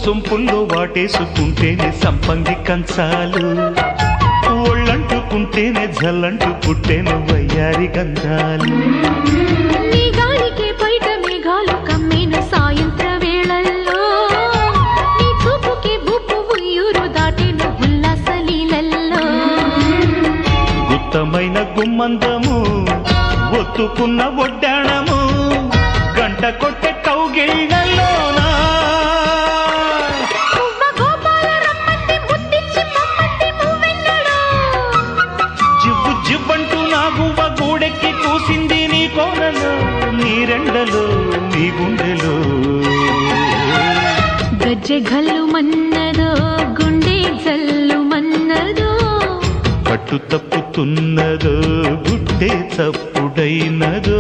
సొంపుల్లో వాటేసుకుంటేనే సంపంగి కంచాలు, ఒళ్ళంటుకుంటేనే జల్లంటు పుట్టేను వయ్యారి గంధాలు. నీ గాలికే బయట మేఘాలు కమ్మిన సాయంత్ర వేళల్లో, నీ చూపుకే భూపు ఉయ్యూరు దాటేను ఉల్లాస లీలల్లో. గుత్తమైన గుమ్మందము ఒత్తుకున్న ఒడ్డాణము, గంట కొట్టే కౌగిళ్ళలోనా జివ్వు జివ్వంటూ నా గువ్వ గూడెక్కి కూసింది నీ కోనలో, నీ రెండలో నీ గుండెలో. గజ్జె గల్లు మన్నదో గుండె జల్లు మన్నదో, పట్టు తప్పుతున్నదో గుడ్డే తప్పుడైనదో.